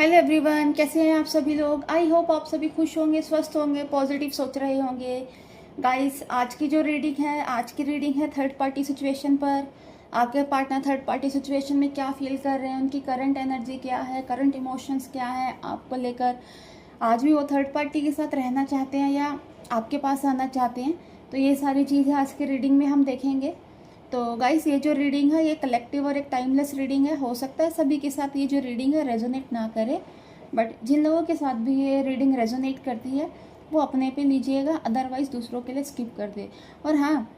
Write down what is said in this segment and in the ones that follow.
Hello everyone, कैसे हैं आप सभी लोग। आई होप आप सभी खुश होंगे, स्वस्थ होंगे, पॉजिटिव सोच रहे होंगे। गाइस, आज की जो रीडिंग है थर्ड पार्टी सिचुएशन पर। आपके पार्टनर थर्ड पार्टी सिचुएशन में क्या फील कर रहे हैं, उनकी करंट एनर्जी क्या है, करंट इमोशंस क्या है आपको लेकर। आज भी वो थर्ड पार्टी के साथ रहना चाहते हैं या आपके पास आना चाहते हैं, तो ये सारी चीज़ें आज की रीडिंग में हम देखेंगे। तो गाइस, ये जो रीडिंग है ये कलेक्टिव और एक टाइमलेस रीडिंग है। हो सकता है सभी के साथ ये जो रीडिंग है रेजोनेट ना करे, बट जिन लोगों के साथ भी ये रीडिंग रेजोनेट करती है वो अपने पे लीजिएगा, अदरवाइज दूसरों के लिए स्किप कर दे। और हाँ,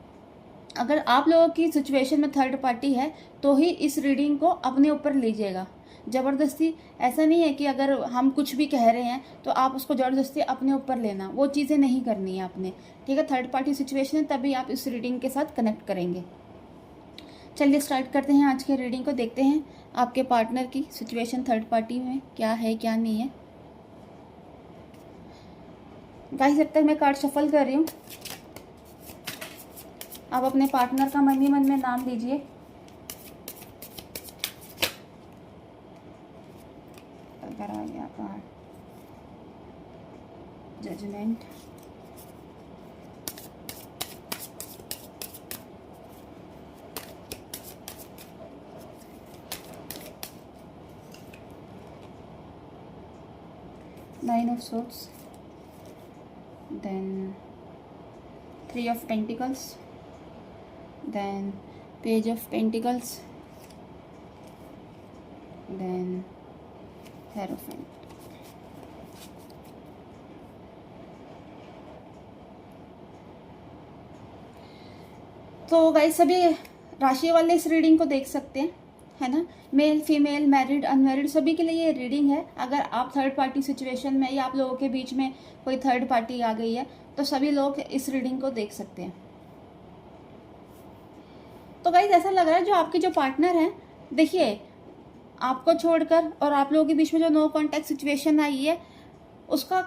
अगर आप लोगों की सिचुएशन में थर्ड पार्टी है तो ही इस रीडिंग को अपने ऊपर लीजिएगा। ज़बरदस्ती ऐसा नहीं है कि अगर हम कुछ भी कह रहे हैं तो आप उसको ज़बरदस्ती अपने ऊपर लेना, वो चीज़ें नहीं करनी है आपने। ठीक है, थर्ड पार्टी सिचुएशन है तभी आप इस रीडिंग के साथ कनेक्ट करेंगे। चलिए स्टार्ट करते हैं आज के रीडिंग को। देखते हैं आपके पार्टनर की सिचुएशन थर्ड पार्टी में क्या है क्या नहीं है। गाइस, जब तक मैं कार्ड शफल कर रही हूँ आप अपने पार्टनर का मन ही मन में नाम लीजिए। अगर आ गया card judgement, nine of swords, then three of pentacles, then page of pentacles, then hierophant। तो गाइस, सभी राशि वाले इस रीडिंग को देख सकते हैं, है ना। मेल फीमेल, मैरिड अनमैरिड, सभी के लिए ये रीडिंग है। अगर आप थर्ड पार्टी सिचुएशन में या आप लोगों के बीच में कोई थर्ड पार्टी आ गई है तो सभी लोग इस रीडिंग को देख सकते हैं। तो गाइस, ऐसा लग रहा है जो आपके जो पार्टनर हैं, देखिए आपको छोड़कर और आप लोगों के बीच में जो नो कॉन्टैक्ट सिचुएशन आई है उसका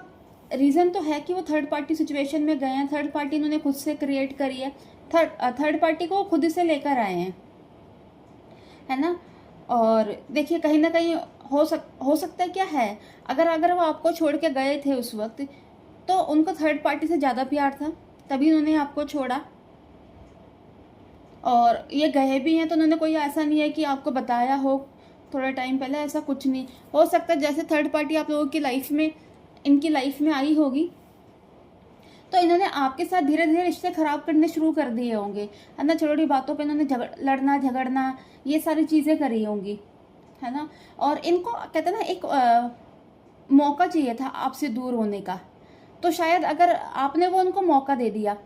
रीज़न तो है कि वो थर्ड पार्टी सिचुएशन में गए हैं। थर्ड पार्टी उन्होंने खुद से क्रिएट करी है, थर्ड पार्टी को खुद से लेकर आए हैं, है ना। और देखिए कहीं ना कहीं हो सकता है क्या है, अगर वो आपको छोड़ के गए थे उस वक्त तो उनको थर्ड पार्टी से ज़्यादा प्यार था, तभी उन्होंने आपको छोड़ा। और ये गए भी हैं तो उन्होंने कोई ऐसा नहीं है कि आपको बताया हो थोड़ा टाइम पहले, ऐसा कुछ नहीं। हो सकता है जैसे थर्ड पार्टी आप लोगों की लाइफ में, इनकी लाइफ में आई होगी तो इन्होंने आपके साथ धीरे धीरे रिश्ते खराब करने शुरू कर दिए होंगे, है ना। छोटी बातों पे इन्होंने लड़ना झगड़ना ये सारी चीज़ें करी होंगी, है ना। और इनको कहते हैं ना एक मौका चाहिए था आपसे दूर होने का, तो शायद अगर आपने वो उनको मौका दे दिया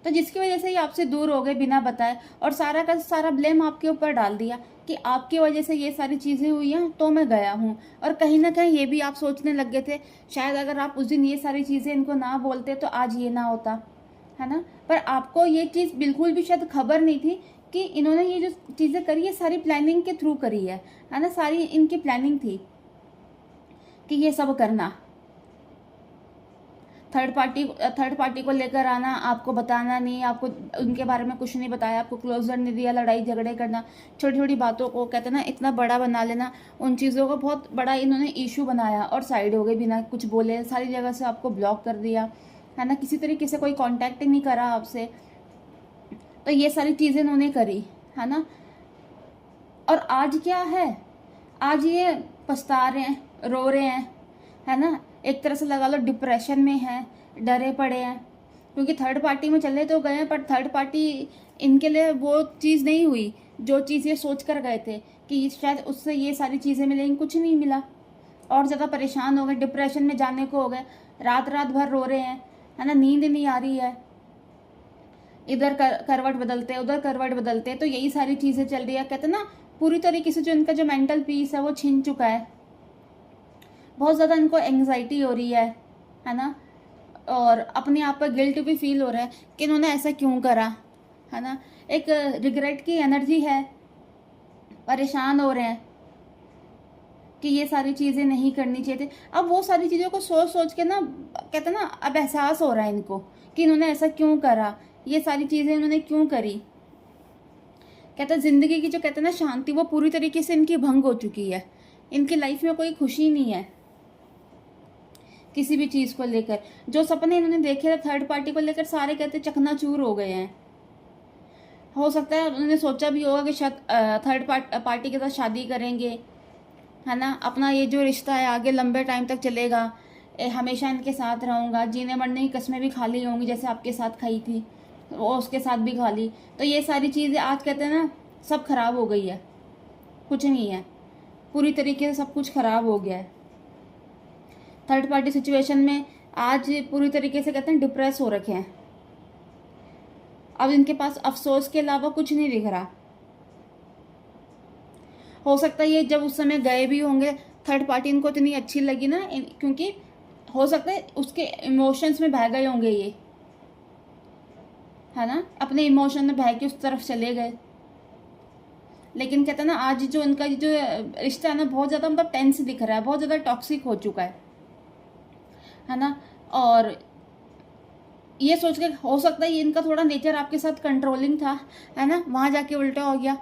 तो जिसकी वजह से ये आपसे दूर हो गए बिना बताए, और सारा का सारा ब्लेम आपके ऊपर डाल दिया कि आपकी वजह से ये सारी चीज़ें हुई हैं तो मैं गया हूँ। और कहीं ना कहीं ये भी आप सोचने लग गए थे शायद अगर आप उस दिन ये सारी चीज़ें इनको ना बोलते तो आज ये ना होता, है ना। पर आपको ये चीज़ बिल्कुल भी शायद खबर नहीं थी कि इन्होंने ये जो चीज़ें करी है सारी प्लानिंग के थ्रू करी है ना। सारी इनकी प्लानिंग थी कि ये सब करना, थर्ड पार्टी को लेकर आना, आपको बताना नहीं, आपको उनके बारे में कुछ नहीं बताया, आपको क्लोजर नहीं दिया, लड़ाई झगड़े करना, छोटी छोटी बातों को कहते हैं ना इतना बड़ा बना लेना, उन चीज़ों को बहुत बड़ा इन्होंने इशू बनाया और साइड हो गए बिना कुछ बोले, सारी जगह से आपको ब्लॉक कर दिया, है ना। किसी तरीके से कोई कॉन्टैक्ट नहीं करा आपसे, तो ये सारी चीज़ें इन्होंने करी, है ना। और आज क्या है, आज ये पछता रहे हैं, रो रहे हैं, है ना। एक तरह से लगा लो डिप्रेशन में है, डरे पड़े हैं, क्योंकि थर्ड पार्टी में चले तो गए पर थर्ड पार्टी इनके लिए वो चीज़ नहीं हुई जो चीज़ ये सोच कर गए थे कि शायद उससे ये सारी चीज़ें मिलेंगी, कुछ नहीं मिला। और ज़्यादा परेशान हो गए, डिप्रेशन में जाने को हो गए, रात रात भर रो रहे हैं, है ना। नींद नहीं आ रही है, इधर करवट बदलते उधर करवट बदलते, तो यही सारी चीज़ें चल रही है। कहते ना पूरी तरीके से जो इनका जो मेंटल पीस है वो छिन चुका है, बहुत ज़्यादा इनको एंग्जाइटी हो रही है ना। और अपने आप पर गिल्ट भी फील हो रहा है कि इन्होंने ऐसा क्यों करा, है ना। एक रिग्रेट की एनर्जी है, परेशान हो रहे हैं कि ये सारी चीज़ें नहीं करनी चाहिए थी। अब वो सारी चीज़ों को सोच सोच के ना कहते ना अब एहसास हो रहा है इनको कि इन्होंने ऐसा क्यों करा, ये सारी चीज़ें इन्होंने क्यों करी। कहते ज़िंदगी की जो कहते ना शांति वो पूरी तरीके से इनकी भंग हो चुकी है। इनकी लाइफ में कोई खुशी नहीं है किसी भी चीज़ को लेकर। जो सपने इन्होंने देखे थे थर्ड पार्टी को लेकर, सारे कहते चकनाचूर हो गए हैं। हो सकता है उन्होंने सोचा भी होगा कि शायद थर्ड पार्टी के साथ शादी करेंगे, है ना, अपना ये जो रिश्ता है आगे लंबे टाइम तक चलेगा, हमेशा इनके साथ रहूँगा, जीने मरने की कस्में भी खा ली होंगी जैसे आपके साथ खाई थी, वो उसके साथ भी खा ली। तो ये सारी चीज़ें आज कहते हैं ना सब खराब हो गई है, कुछ नहीं है, पूरी तरीके से सब कुछ खराब हो गया है। थर्ड पार्टी सिचुएशन में आज पूरी तरीके से कहते हैं डिप्रेस हो रखे हैं। अब इनके पास अफसोस के अलावा कुछ नहीं दिख रहा। हो सकता है ये जब उस समय गए भी होंगे, थर्ड पार्टी इनको इतनी अच्छी लगी ना, क्योंकि हो सकता है उसके इमोशंस में बह गए होंगे ये, है ना, अपने इमोशन में बह के उस तरफ चले गए। लेकिन कहते हैं ना आज जो इनका जो रिश्ता है ना बहुत ज़्यादा मतलब टेंस दिख रहा है, बहुत ज़्यादा टॉक्सिक हो चुका है ना। और ये सोच के हो सकता है ये इनका थोड़ा नेचर आपके साथ कंट्रोलिंग था, है ना, वहाँ जाके उल्टा हो गया,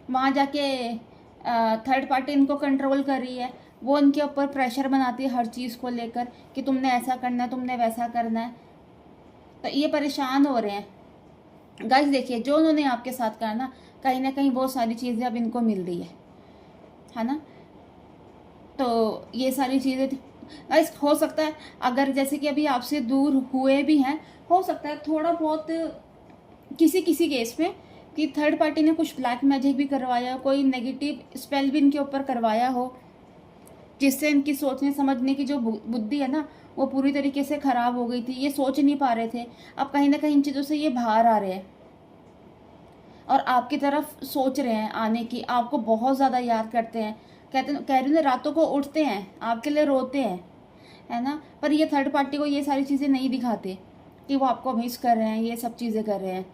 वहाँ जाके थर्ड पार्टी इनको कंट्रोल कर रही है, वो इनके ऊपर प्रेशर बनाती है हर चीज़ को लेकर कि तुमने ऐसा करना है, तुमने वैसा करना है। तो ये परेशान हो रहे हैं। गाइस देखिए जो उन्होंने आपके साथ कहा ना कहीं बहुत सारी चीज़ें अब इनको मिल रही है ना। तो ये सारी चीज़ें गाइस हो सकता है अगर जैसे कि अभी आपसे दूर हुए भी हैं, हो सकता है थोड़ा बहुत किसी किसी केस में कि थर्ड पार्टी ने कुछ ब्लैक मैजिक भी करवाया, कोई नेगेटिव स्पेल भी इनके ऊपर करवाया हो, जिससे इनकी सोचने समझने की जो बुद्धि है ना वो पूरी तरीके से ख़राब हो गई थी। ये सोच नहीं पा रहे थे, अब कहीं ना कहीं इन चीज़ों से ये बाहर आ रहे हैं और आपकी तरफ सोच रहे हैं आने की, आपको बहुत ज़्यादा याद करते हैं। कह रही हूँ रातों को उठते हैं, आपके लिए रोते हैं, है ना। पर ये थर्ड पार्टी को ये सारी चीज़ें नहीं दिखाते कि वो आपको मिस कर रहे हैं, ये सब चीज़ें कर रहे हैं।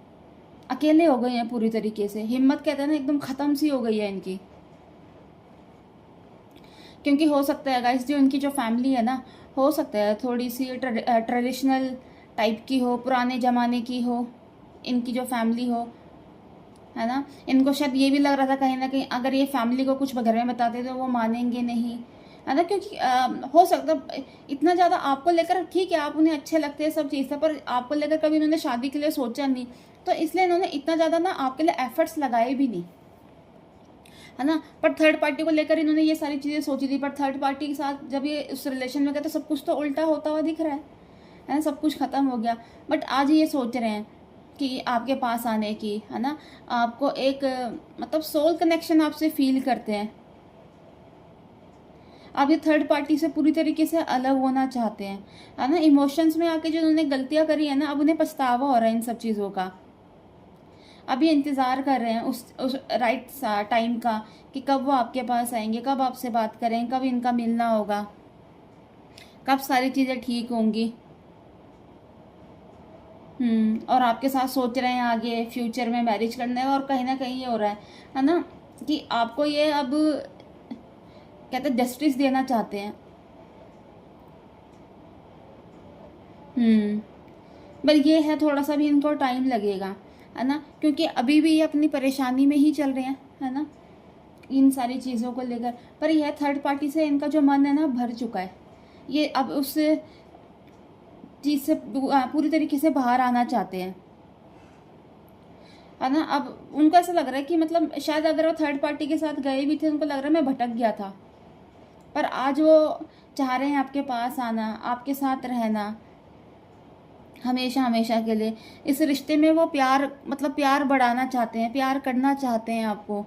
अकेले हो गए हैं पूरी तरीके से, हिम्मत कहते हैं ना एकदम ख़त्म सी हो गई है इनकी। क्योंकि हो सकता है गाइस जो इनकी जो फैमिली है ना, हो सकता है थोड़ी सी ट्रेडिशनल टाइप की हो, पुराने ज़माने की हो इनकी जो फैमिली हो, है ना। इनको शायद ये भी लग रहा था कहीं ना कहीं अगर ये फैमिली को कुछ घर में बताते तो वो मानेंगे नहीं, है ना। क्योंकि हो सकता इतना ज़्यादा आपको लेकर, ठीक है आप उन्हें अच्छे लगते हैं सब चीज़ था, पर आपको लेकर कभी उन्होंने शादी के लिए सोचा नहीं, तो इसलिए इन्होंने इतना ज़्यादा ना आपके लिए एफर्ट्स लगाए भी नहीं, है ना। पर थर्ड पार्टी को लेकर इन्होंने ये सारी चीज़ें सोची थी, पर थर्ड पार्टी के साथ जब ये उस रिलेशन में गए तो सब कुछ तो उल्टा होता हुआ दिख रहा है ना, सब कुछ ख़त्म हो गया। बट आज ये सोच रहे हैं कि आपके पास आने की, है ना, आपको एक मतलब सोल कनेक्शन आपसे फील करते हैं। आप ये थर्ड पार्टी से पूरी तरीके से अलग होना चाहते हैं, है ना। इमोशंस में आके जो उन्होंने गलतियां करी है ना, अब उन्हें पछतावा हो रहा है इन सब चीज़ों का। अभी इंतज़ार कर रहे हैं उस राइट टाइम का कि कब वो आपके पास आएंगे, कब आपसे बात करें, कब इनका मिलना होगा, कब सारी चीज़ें ठीक होंगी। और आपके साथ सोच रहे हैं आगे फ्यूचर में मैरिज करने है। और कहीं ना कहीं ये हो रहा है ना, कि आपको ये अब कहते हैं जस्टिस देना चाहते हैं। पर ये है थोड़ा सा भी इनको टाइम लगेगा, है ना, क्योंकि अभी भी ये अपनी परेशानी में ही चल रहे हैं, है ना, इन सारी चीज़ों को लेकर। पर यह थर्ड पार्टी से इनका जो मन है ना भर चुका है, ये अब उस चीज़ से पूरी तरीके से बाहर आना चाहते हैं, है ना। अब उनको ऐसा लग रहा है कि मतलब शायद अगर वो थर्ड पार्टी के साथ गए भी थे, उनको लग रहा है मैं भटक गया था, पर आज वो चाह रहे हैं आपके पास आना, आपके साथ रहना हमेशा हमेशा के लिए। इस रिश्ते में वो प्यार मतलब प्यार बढ़ाना चाहते हैं, प्यार करना चाहते हैं आपको,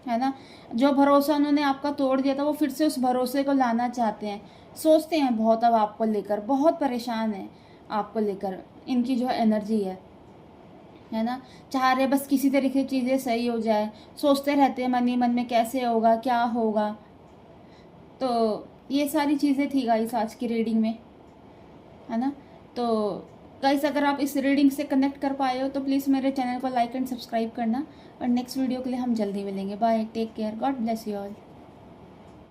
है ना। जो भरोसा उन्होंने आपका तोड़ दिया था वो फिर से उस भरोसे को लाना चाहते हैं। सोचते हैं बहुत अब आपको लेकर, बहुत परेशान है आपको लेकर, इनकी जो एनर्जी है ना। चाह रहे बस किसी तरीके से चीज़ें सही हो जाए, सोचते रहते हैं मन ही मन में कैसे होगा क्या होगा। तो ये सारी चीज़ें थी गाइस आज की रीडिंग में, है ना। तो गाइस अगर आप इस रीडिंग से कनेक्ट कर पाए हो तो प्लीज़ मेरे चैनल को लाइक एंड सब्सक्राइब करना, और नेक्स्ट वीडियो के लिए हम जल्दी मिलेंगे। Bye, take care, God bless you all.